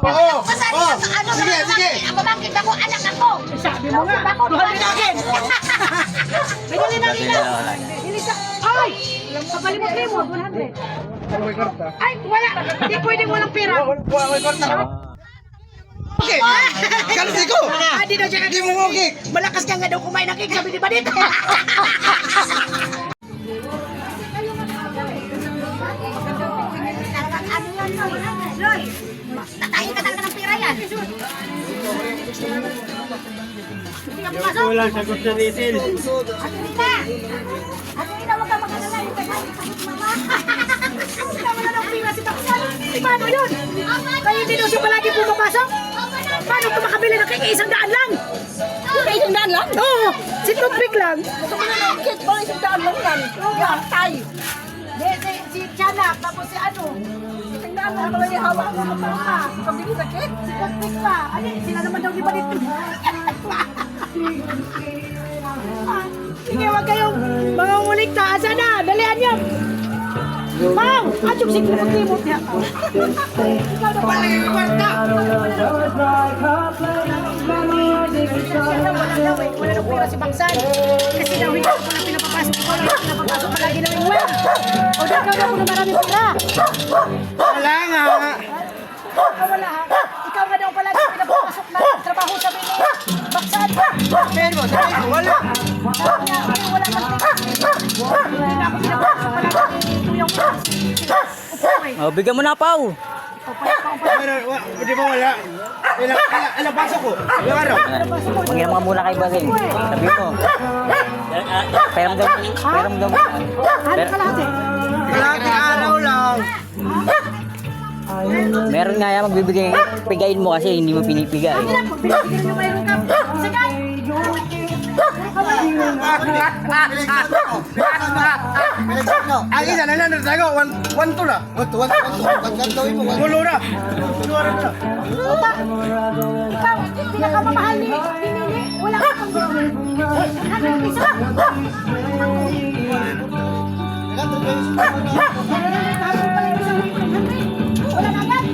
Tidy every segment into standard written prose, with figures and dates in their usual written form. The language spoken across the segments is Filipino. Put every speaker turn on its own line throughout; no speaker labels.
Oo.
Sige. Bakit ako anak ako?
Sabi mo nga, tuhal din akin. Bigyan na ilaw. Ay! Kapalimot-limot, 100. Ay, wala. Hindi pwedeng walang pera.
Okay. Kalsi ko.
Di daw siya.
Hindi mo okay.
Malakas ka nga daw kumain ng cake, sabi ni Badit.
Ano yan, Loy? Tatayin ka talaga ng pera yan. Hindi ka pumasok.
Walang sagot sa retail.
Adelita, huwag ka mag-alala. Yung kagaling sa mama.
Wala ng pera si Taksan. Paano yun? Kaya hindi daw siya palagi pumapasok? Paano ito makabili ng cake? 100 lang. 100 lang? Oo. Si toothpick lang.
Gusto ko na ng cake boy. 100 lang yan. Yan, tay. Si Tiana, tapos si ano. Tingnan mo, ano yung hawak mo ng papa. Pabili sa cake. Si toothpick pa.
Ano, sila naman daw di ba dito? Sige, huwag kayong mga ngulikta. Asa na? Dalihan niyo. Pang! Adyok si kumot-limot niya. Ikaw na pala yung kwarta. Wala na pera si Baksan. Kasi daw hindi ako na pinapapasok. Ikaw na pinapapasok palagi ng iwan. O di ikaw na ako na maraming pera.
Wala nga.
Wala ha. Ikaw na daw palagi pinapapasok na trabaho sa bini. Baksan.
Pero mo, sabi ko, wala.
Wala kang pera. Hindi na ako pinapapasok palagi. Ito yung
Oh, bigyan mo na, Pao.
Di ba wala? Ilang pasok ko? Ilang araw?
Mangyan mga muna kay Basing. Sabi mo. Peram daw.
Ano ka lahat eh?
Kalahating araw lang.
Meron nga yan, magbibigay. Pigayin mo kasi hindi mo pinipigay.
Binibigyan nyo mayroon ka. Sige!
Ang isa na lang natago, 1-2 na. 1-2. Gulo na.
Ikaw, pinakamamahal ni pinili. Wala ka pang 100 piso. Wala na agad.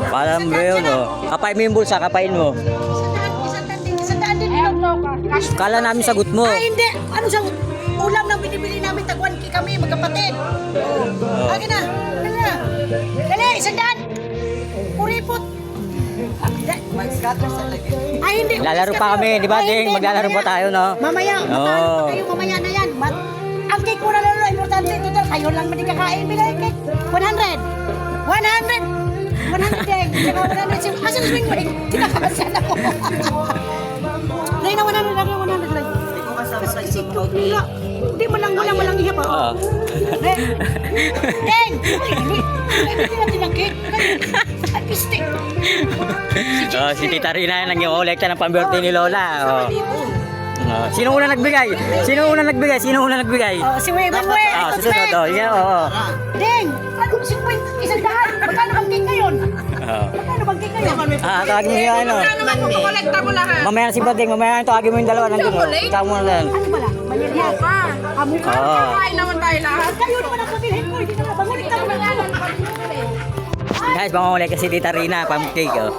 Parang ba yun, oh. Kapain mo yung bulsa, kapain mo.
Isang din ilong.
Kala namin sagot mo.
Ay, hindi. Ano siyang ulam na binibili namin, tagwan kami, magkapatid. Akin na. Dali na. Dali, 100. Kuripot. Ay, hindi.
Lalaro pa kami, di ba, Ding? Maglalaro pa tayo, no?
Mamaya, matalo pa kayo mamaya na yan. Ang cake mo na lalo, importante ito. Kayo lang mali kakain. Bigay cake. 100. 100 Ding. 100. Asa na swing mo? Kinakabasan ako. Lay na 100 lang yung 100 lang. Kasi ito, hindi mo lang walang ihap.
Oo.
Ding! Hindi natin ang cake. Artistic.
Oh, si Tita Rina nag-i-collecta ng pambirthday ni Lola. Oh. Oh, sino una nagbigay?
Si Weber We.
Susunod. Oh, yeah, oo.
Ding! Ano si Weber? 100. Magkano bang cake ngayon?
Oh.
Magkano bang cake ngayon?
Tawagin mo yung ano. Mamaya si Bading, mamaya tawagin mo yung dalawa nandun. Tawag mo na lang.
Ano pala? Malilihan. Mukha.
Oo.
naman tayo lahat.
Kayo naman ang sabihin ko. Hindi na bangulit ka naman yan.
Guys, mangungulay kasi Tita Rina, pang-cake. Oh.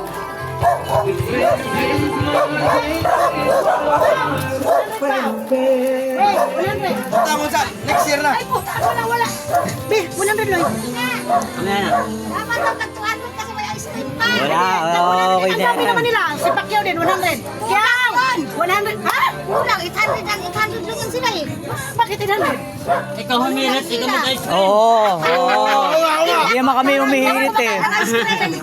Hey, 100.
Tama sa next year na.
Ay, puta. Wala. Be, 100 lang.
Dapat ang tagtuhanon kasi may ice cream pa.
Wala, okay
Ang
na.
sabi naman nila, si Pacquiao din, 100. Pacquiao! 100. Ha?
Kulang, 800 lang yan sila eh.
Bakit 800?
Ikaw humirit, ikaw mag-ice. Oo. Hindi naman kami humihirit eh.
Ang ice cream,